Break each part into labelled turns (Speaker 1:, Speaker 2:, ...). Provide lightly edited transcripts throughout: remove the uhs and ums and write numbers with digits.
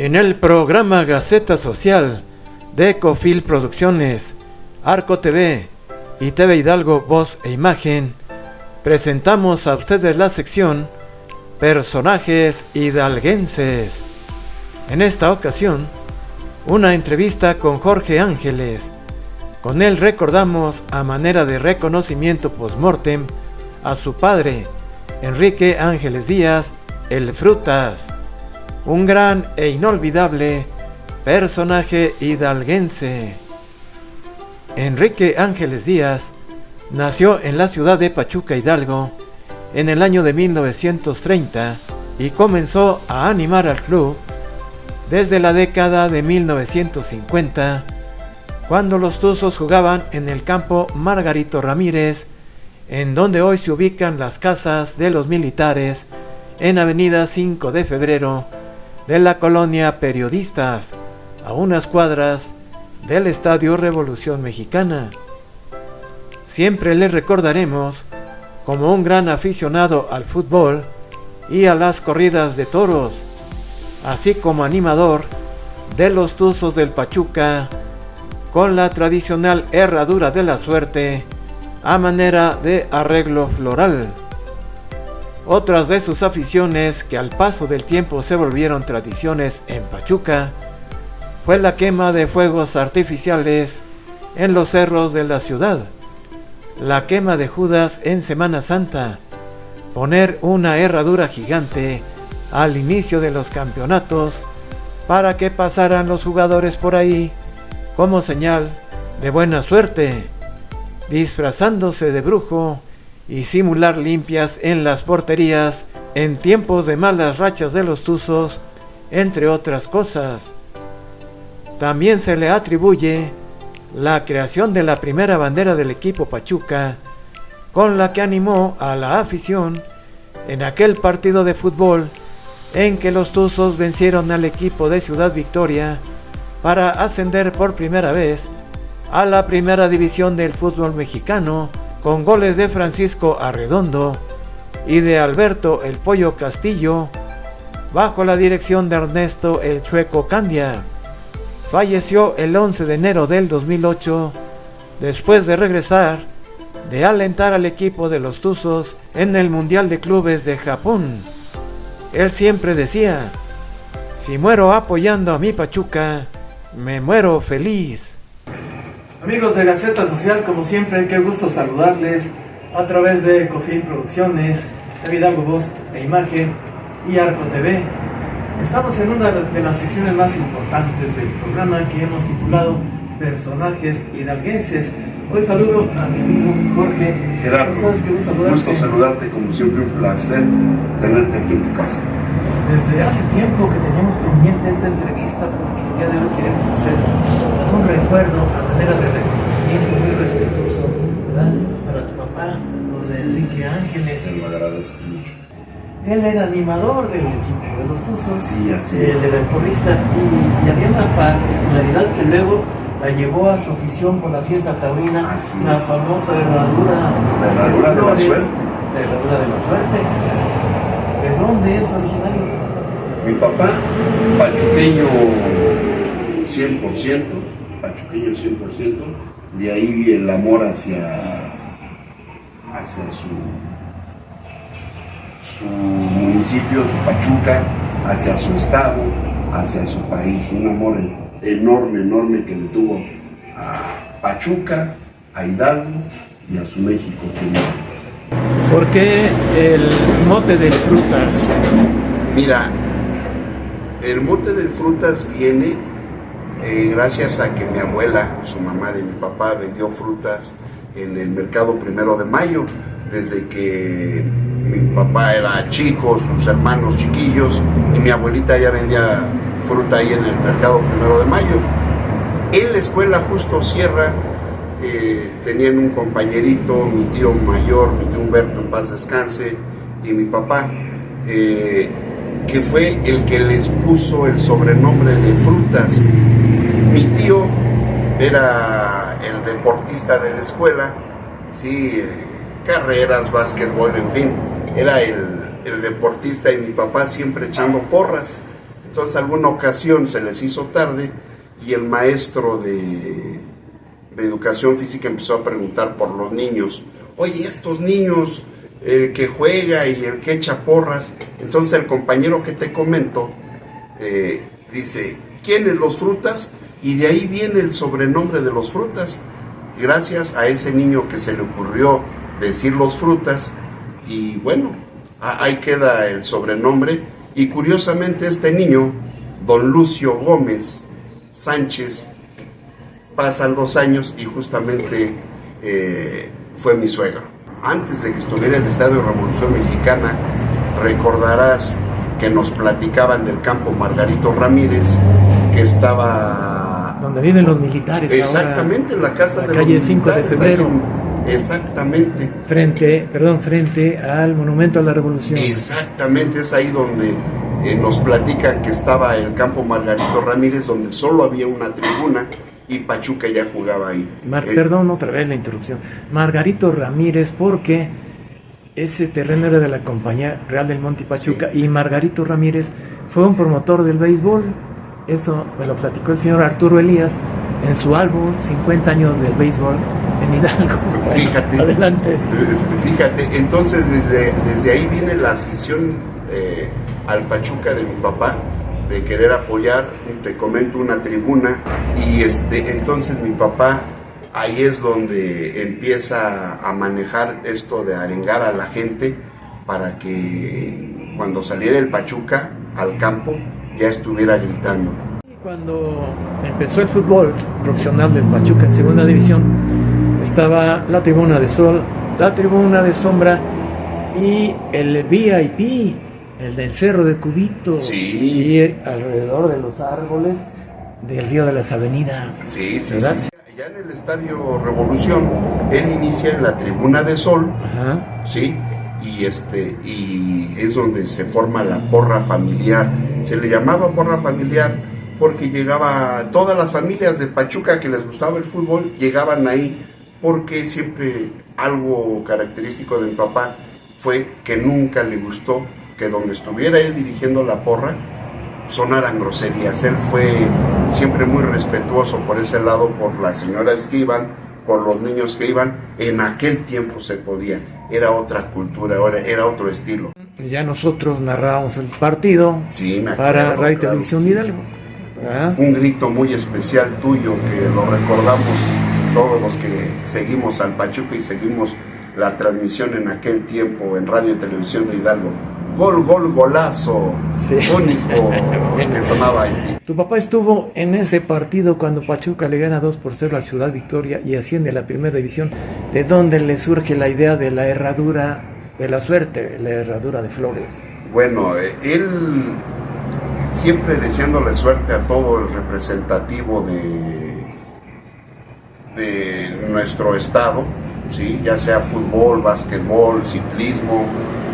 Speaker 1: En el programa Gaceta Social de Ecofil Producciones, Arco TV y TV Hidalgo Voz e Imagen, presentamos a ustedes la sección Personajes Hidalguenses. En esta ocasión, una entrevista con Jorge Ángeles. Con él recordamos, a manera de reconocimiento post-mortem, a su padre, Enrique Ángeles Díaz, el Frutas, un gran e inolvidable personaje hidalguense. Enrique Ángeles Díaz nació en la ciudad de Pachuca, Hidalgo, en el año de 1930 y comenzó a animar al club desde la década de 1950, cuando los Tuzos jugaban en el campo Margarito Ramírez, en donde hoy se ubican las casas de los militares, en avenida 5 de Febrero de la colonia Periodistas, a unas cuadras del Estadio Revolución Mexicana. Siempre le recordaremos como un gran aficionado al fútbol y a las corridas de toros, así como animador de los Tuzos del Pachuca, con la tradicional herradura de la suerte a manera de arreglo floral. Otras de sus aficiones, que al paso del tiempo se volvieron tradiciones en Pachuca, fue la quema de fuegos artificiales en los cerros de la ciudad, la quema de Judas en Semana Santa, poner una herradura gigante al inicio de los campeonatos para que pasaran los jugadores por ahí como señal de buena suerte, disfrazándose de brujo y simular limpias en las porterías en tiempos de malas rachas de los Tuzos, entre otras cosas. También se le atribuye la creación de la primera bandera del equipo Pachuca, con la que animó a la afición en aquel partido de fútbol en que los Tuzos vencieron al equipo de Ciudad Victoria para ascender por primera vez a la primera división del fútbol mexicano, con goles de Francisco Arredondo y de Alberto el Pollo Castillo, bajo la dirección de Ernesto el Chueco Candia. Falleció el 11 de enero del 2008, después de regresar de alentar al equipo de los Tuzos en el Mundial de Clubes de Japón. Él siempre decía: si muero apoyando a mi Pachuca, me muero feliz. Amigos de Gaceta Social, como siempre, qué gusto saludarles a través de Ecofil Producciones, TV Hidalgo Voz e Imagen y Arco TV. Estamos en una de las secciones más importantes del programa que hemos titulado Personajes Hidalguenses. Hoy saludo a mi amigo Jorge.
Speaker 2: Gerardo,
Speaker 1: ¿Cómo estás? Qué gusto saludarte.
Speaker 2: Gusto saludarte, como siempre, un placer tenerte aquí en tu casa.
Speaker 1: Desde hace tiempo que teníamos pendiente esta entrevista, porque el día de hoy queremos hacer un recuerdo a manera de reconocimiento muy respetuoso, ¿verdad?, para tu papá, don Enrique Ángeles.
Speaker 2: Se lo agradezco mucho.
Speaker 1: Él era animador del equipo de los Tuzos,
Speaker 2: Sí, así es.
Speaker 1: de la porrista, y había una particularidad que luego la llevó a su afición por la fiesta taurina,
Speaker 2: Así
Speaker 1: la
Speaker 2: es.
Speaker 1: famosa herradura.
Speaker 2: La herradura de la suerte.
Speaker 1: La herradura de la suerte. ¿De dónde es originario?
Speaker 2: Mi papá, pachuqueño 100%, pachuqueño 100%, de ahí el amor hacia su municipio, su Pachuca, hacia su estado, hacia su país, un amor enorme que le tuvo a Pachuca, a Hidalgo y a su México querido.
Speaker 1: ¿Por qué el mote del Frutas?
Speaker 2: Mira, el mote del Frutas viene gracias a que mi abuela, su mamá de mi papá, vendió frutas en el mercado 1 de Mayo, desde que mi papá era chico, sus hermanos chiquillos, y mi abuelita ya vendía fruta ahí en el mercado 1 de Mayo. En la escuela Justo Sierra tenían un compañerito, mi tío mayor, mi tío Humberto, en paz descanse, y mi papá, que fue el que les puso el sobrenombre de Frutas. Mi tío era el deportista de la escuela, sí, carreras, básquetbol, en fin, era el deportista, y mi papá siempre echando porras. Entonces alguna ocasión se les hizo tarde y el maestro de educación física empezó a preguntar por los niños. Oye, estos niños, el que juega y el que echa porras. Entonces el compañero que te comento dice, ¿quiénes los frutas? Y de ahí viene el sobrenombre de los frutas. Gracias a ese niño que se le ocurrió decir los frutas. Y bueno, ahí queda el sobrenombre. Y curiosamente este niño, don Lucio Gómez Sánchez, pasan los años y justamente fue mi suegro. Antes de que estuviera en el Estadio Revolución Mexicana, recordarás que nos platicaban del campo Margarito Ramírez, que estaba...
Speaker 1: donde viven los militares.
Speaker 2: Exactamente,
Speaker 1: ahora,
Speaker 2: en la casa
Speaker 1: la
Speaker 2: de
Speaker 1: calle
Speaker 2: los
Speaker 1: 5 de febrero.
Speaker 2: Exactamente.
Speaker 1: Frente al Monumento a la Revolución.
Speaker 2: Exactamente, es ahí donde nos platican que estaba el campo Margarito Ramírez, donde solo había una tribuna y Pachuca ya jugaba ahí.
Speaker 1: Perdón, otra vez la interrupción. Margarito Ramírez, porque ese terreno era de la Compañía Real del Monte Pachuca, sí. Y Margarito Ramírez fue un promotor del béisbol. Eso me lo platicó el señor Arturo Elías en su álbum 50 años del béisbol en Hidalgo.
Speaker 2: Fíjate,
Speaker 1: adelante.
Speaker 2: Fíjate, entonces desde ahí viene la afición al Pachuca de mi papá, de querer apoyar. Te comento, una tribuna, y entonces mi papá ahí es donde empieza a manejar esto de arengar a la gente para que cuando saliera el Pachuca al campo ya estuviera gritando.
Speaker 1: Cuando empezó el fútbol profesional del Pachuca en segunda división, estaba la tribuna de sol, la tribuna de sombra y el VIP, el del Cerro de Cubitos,
Speaker 2: sí.
Speaker 1: Y alrededor de los árboles del Río de las Avenidas.
Speaker 2: Sí. Ya en el Estadio Revolución, él inicia en la tribuna de sol, ajá. Sí, y es donde se forma la porra familiar. Se le llamaba porra familiar porque llegaba todas las familias de Pachuca que les gustaba el fútbol, llegaban ahí, porque siempre algo característico de mi papá fue que nunca le gustó que donde estuviera él dirigiendo la porra sonaran groserías. Él fue siempre muy respetuoso por ese lado, por las señoras que iban, por los niños que iban. En aquel tiempo se podía, era otra cultura, era otro estilo.
Speaker 1: Ya nosotros narrábamos el partido, sí, para Radio y Televisión Hidalgo.
Speaker 2: Un grito muy especial tuyo que lo recordamos todos los que seguimos al Pachuca y seguimos la transmisión en aquel tiempo en Radio y Televisión de Hidalgo. Gol, golazo, sí. Único que sonaba ahí.
Speaker 1: Tu papá estuvo en ese partido cuando Pachuca le gana 2-0 al Ciudad Victoria y asciende a la primera división. ¿De dónde le surge la idea de la herradura de la suerte, la herradura de flores?
Speaker 2: Bueno, él siempre deseándole suerte a todo el representativo de nuestro estado, ¿sí? Ya sea fútbol, básquetbol, ciclismo.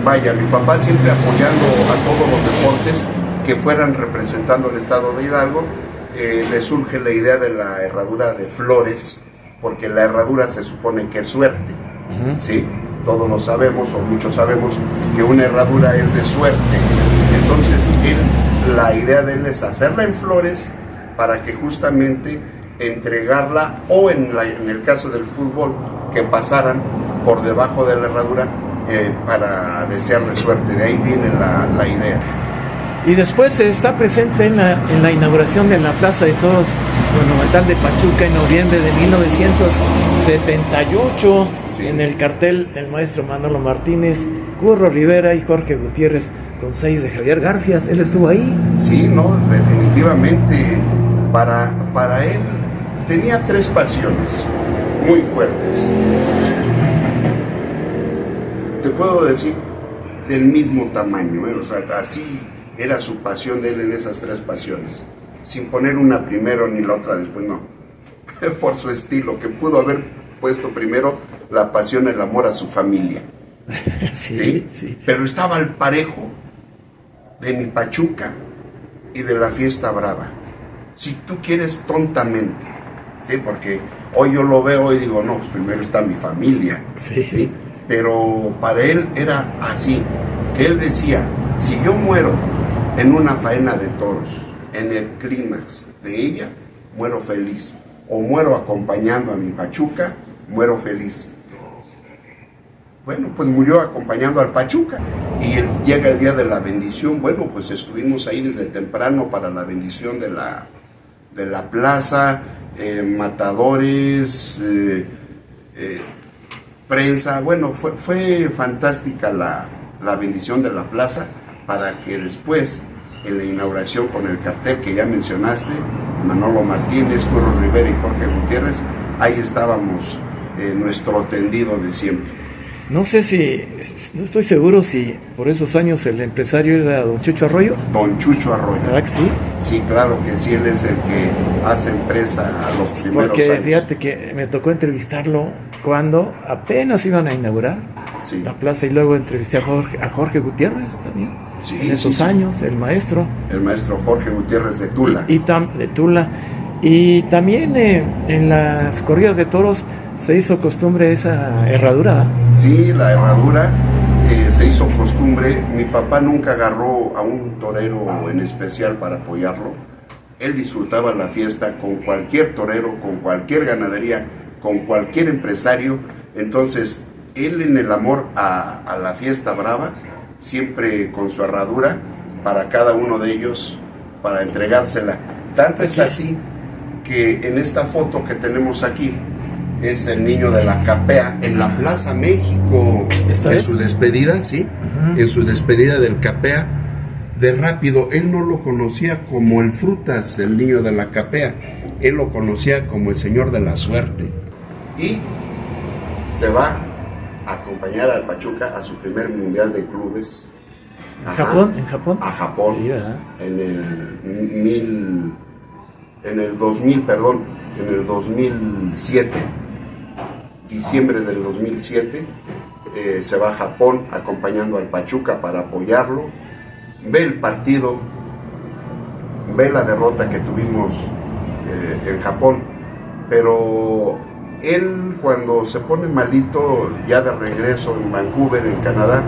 Speaker 2: Vaya, mi papá siempre apoyando a todos los deportes que fueran representando el estado de Hidalgo. Le surge la idea de la herradura de flores, porque la herradura se supone que es suerte, ¿sí? Todos lo sabemos, o muchos sabemos, que una herradura es de suerte. Entonces, la idea de él es hacerla en flores para que justamente entregarla, o en el caso del fútbol, que pasaran por debajo de la herradura, para desearle suerte. De ahí viene la idea.
Speaker 1: Y después está presente en la inauguración de la Plaza de Toros Monumental de Pachuca en noviembre de 1978, sí. En el cartel el maestro Manolo Martínez, Curro Rivera y Jorge Gutiérrez, con 6 de Javier Garfias. ¿Él estuvo ahí?
Speaker 2: Sí, no, definitivamente. Para él tenía 3 pasiones muy fuertes. Te puedo decir del mismo tamaño, o sea, así era su pasión de él en esas 3 pasiones, sin poner una primero ni la otra después, no, por su estilo, que pudo haber puesto primero la pasión, el amor a su familia, ¿sí? Pero estaba al parejo de mi Pachuca y de la fiesta brava, si tú quieres tontamente, ¿sí? Porque hoy yo lo veo y digo, no, pues primero está mi familia, ¿sí? Pero para él era así, que él decía, si yo muero en una faena de toros, en el clímax de ella, muero feliz. O muero acompañando a mi Pachuca, muero feliz. Bueno, pues murió acompañando al Pachuca. Y llega el día de la bendición. Bueno, pues estuvimos ahí desde temprano para la bendición de la plaza, matadores, prensa. Bueno, fue fantástica la bendición de la plaza, para que después, en la inauguración con el cartel que ya mencionaste, Manolo Martínez, Curro Rivera y Jorge Gutiérrez, ahí estábamos, nuestro tendido de siempre.
Speaker 1: No sé no estoy seguro si por esos años el empresario era don Chucho Arroyo.
Speaker 2: Don Chucho Arroyo.
Speaker 1: ¿Verdad que sí?
Speaker 2: Sí, claro que sí, él es el que hace empresa a los primeros
Speaker 1: Porque
Speaker 2: años.
Speaker 1: fíjate que me tocó entrevistarlo cuando apenas iban a inaugurar la plaza, y luego entrevisté a Jorge Gutiérrez también, en esos años, el maestro.
Speaker 2: El maestro Jorge Gutiérrez de Tula.
Speaker 1: De Tula. Y también en las corridas de toros se hizo costumbre esa herradura.
Speaker 2: Sí, la herradura se hizo costumbre. Mi papá nunca agarró a un torero en especial para apoyarlo. Él disfrutaba la fiesta con cualquier torero, con cualquier ganadería, con cualquier empresario. Entonces, él en el amor a la fiesta brava, siempre con su herradura para cada uno de ellos, para entregársela. Tanto es así que en esta foto que tenemos aquí es el niño de la capea en la Plaza México, en su despedida, ¿sí? Uh-huh. En su despedida del capea de Rápido. Él no lo conocía como el Frutas, el niño de la capea, él lo conocía como el señor de la suerte, y se va a acompañar al Pachuca a su primer mundial de clubes.
Speaker 1: ¿En Japón?
Speaker 2: A Japón,
Speaker 1: sí, ¿verdad?
Speaker 2: En el 2007, diciembre del 2007, se va a Japón acompañando al Pachuca para apoyarlo. Ve el partido, ve la derrota que tuvimos en Japón, pero él, cuando se pone malito, ya de regreso en Vancouver, en Canadá,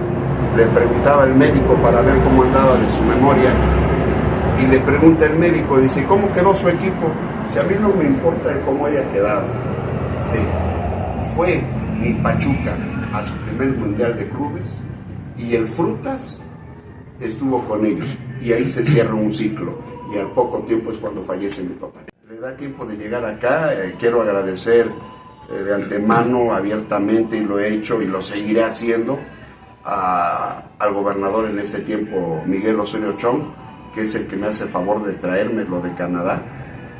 Speaker 2: le preguntaba al médico para ver cómo andaba de su memoria. Y le pregunta el médico, dice, ¿cómo quedó su equipo? Si a mí no me importa cómo haya quedado. Sí, fue mi Pachuca a su primer mundial de clubes, y el Frutas estuvo con ellos, y ahí se cierra un ciclo, y al poco tiempo es cuando fallece mi papá. Le da tiempo de llegar acá. Quiero agradecer de antemano, abiertamente, y lo he hecho y lo seguiré haciendo, al gobernador en ese tiempo, Miguel Osorio Chong, que es el que me hace favor de traérmelo de Canadá,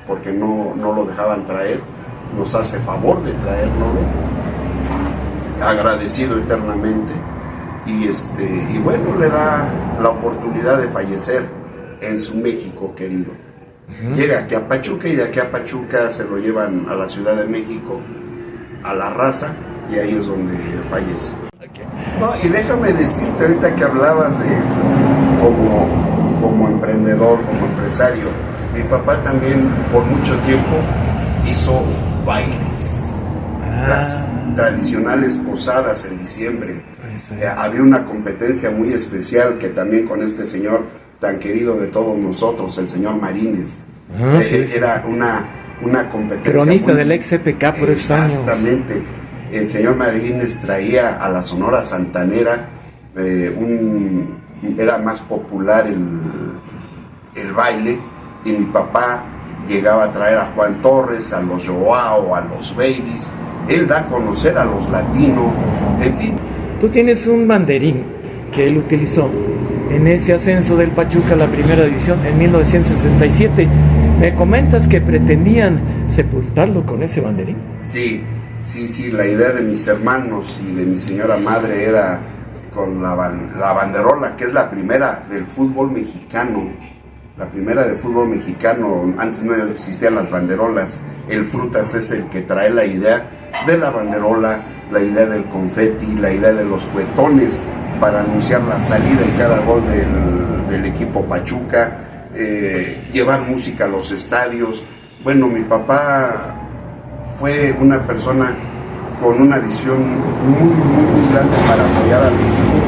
Speaker 2: porque no lo dejaban traer, nos hace favor de traérnoslo, agradecido eternamente, y bueno, le da la oportunidad de fallecer en su México querido. Uh-huh. Llega aquí a Pachuca, y de aquí a Pachuca se lo llevan a la Ciudad de México, a La Raza, y ahí es donde fallece. Okay. No, y déjame decirte, ahorita que hablabas de como emprendedor, como empresario, mi papá también por mucho tiempo hizo bailes, las tradicionales posadas en diciembre. Había una competencia muy especial que también con este señor tan querido de todos nosotros, el señor Marínez. Era una competencia.
Speaker 1: Cronista del ex CPK por esos años.
Speaker 2: Exactamente. El señor Marínez traía a la Sonora Santanera, era más popular el baile, y mi papá llegaba a traer a Juan Torres, a los Joao, a los Babies. Él da a conocer a los latinos, en fin.
Speaker 1: Tú tienes un banderín que él utilizó en ese ascenso del Pachuca a la primera división en 1967. ¿Me comentas que pretendían sepultarlo con ese banderín?
Speaker 2: Sí, la idea de mis hermanos y de mi señora madre era con la banderola, que es la primera del fútbol mexicano. La primera del fútbol mexicano, antes no existían las banderolas. El Frutas es el que trae la idea de la banderola, la idea del confeti, la idea de los cuetones para anunciar la salida y cada gol del equipo Pachuca, llevar música a los estadios. Bueno, mi papá fue una persona con una visión muy, muy grande para apoyar al equipo,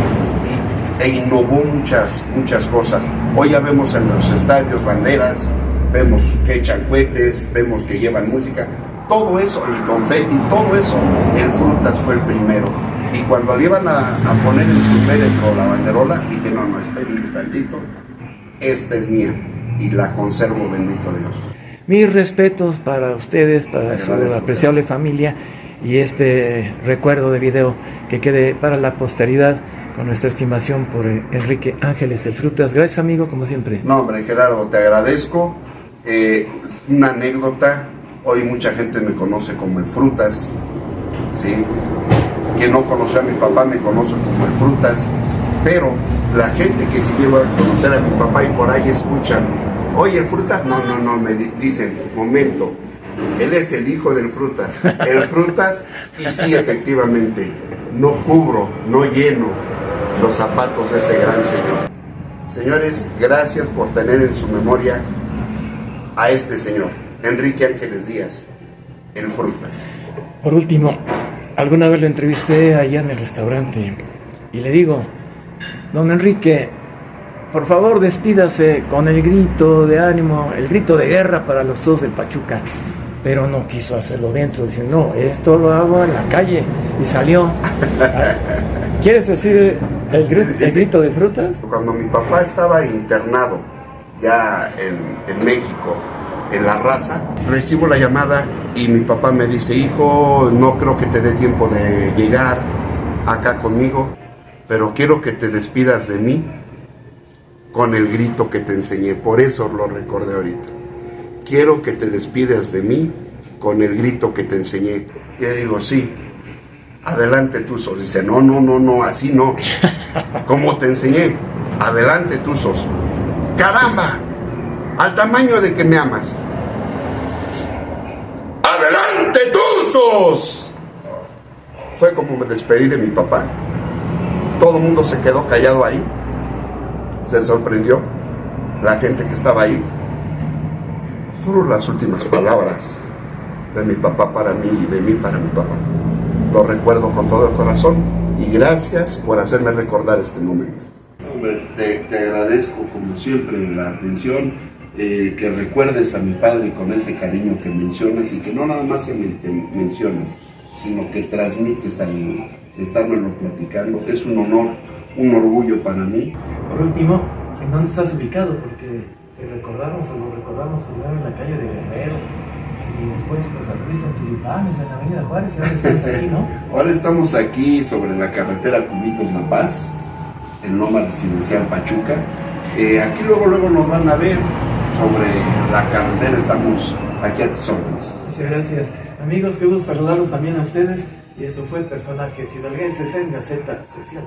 Speaker 2: e innovó muchas cosas. Hoy ya vemos en los estadios banderas, vemos que echan cohetes, vemos que llevan música, todo eso, el confeti, todo eso, el Frutas fue el primero. Y cuando le iban a poner en su féretro la banderola, dije, no, espérenme tantito, esta es mía y la conservo, bendito Dios.
Speaker 1: Mis respetos para ustedes, para su apreciable familia, y este recuerdo de video que quede para la posteridad con nuestra estimación por Enrique Ángeles el Frutas. Gracias, amigo, como siempre.
Speaker 2: No, hombre, Gerardo, te agradezco. Una anécdota, hoy mucha gente me conoce como el Frutas, ¿sí? Quien no conoció a mi papá me conoce como el Frutas, pero la gente que sí llegó a conocer a mi papá y por ahí escuchan, oye, el Frutas, no, me dicen, momento, él es el hijo del Frutas, el Frutas, y sí, efectivamente, no cubro, no lleno los zapatos de ese gran señor. Señores, gracias por tener en su memoria a este señor, Enrique Ángeles Díaz, el Frutas.
Speaker 1: Por último, alguna vez lo entrevisté allá en el restaurante y le digo, don Enrique, por favor despídase con el grito de ánimo, el grito de guerra para los Tuzos del Pachuca. Pero no quiso hacerlo dentro, dice, no, esto lo hago en la calle, y salió. ¿Quieres decir el grito de Frutas?
Speaker 2: Cuando mi papá estaba internado ya en México, en La Raza, recibo la llamada y mi papá me dice, hijo, no creo que te dé tiempo de llegar acá conmigo, pero quiero que te despidas de mí con el grito que te enseñé, por eso lo recordé ahorita. Quiero que te despidas de mí con el grito que te enseñé. Y le digo, sí, adelante Tuzos. Dice, no, así no. Como te enseñé, adelante Tuzos. ¡Caramba! Al tamaño de que me amas. ¡Adelante Tuzos! Fue como me despedí de mi papá. Todo el mundo se quedó callado ahí. Se sorprendió la gente que estaba ahí. Fueron las últimas palabras de mi papá para mí y de mí para mi papá. Lo recuerdo con todo el corazón y gracias por hacerme recordar este momento. Hombre, te agradezco como siempre la atención, que recuerdes a mi padre con ese cariño que mencionas y que no nada más mencionas, sino que transmites al estármelo platicando. Es un honor, un orgullo para mí.
Speaker 1: Por último, ¿en dónde estás ubicado? Porque te recordamos o lo recordamos primero en la calle de Guerrero y después pues anduviste en Tulipanes, en la avenida Juárez, y ahora estás aquí, ¿no?
Speaker 2: Ahora estamos aquí sobre la carretera Cubitos La Paz, en Loma Residencial Pachuca. Aquí luego nos van a ver sobre la carretera, estamos aquí a tus órdenes.
Speaker 1: Muchas gracias. Amigos, qué gusto saludarlos también a ustedes, y esto fue Personajes Hidalguenses en Gaceta Social.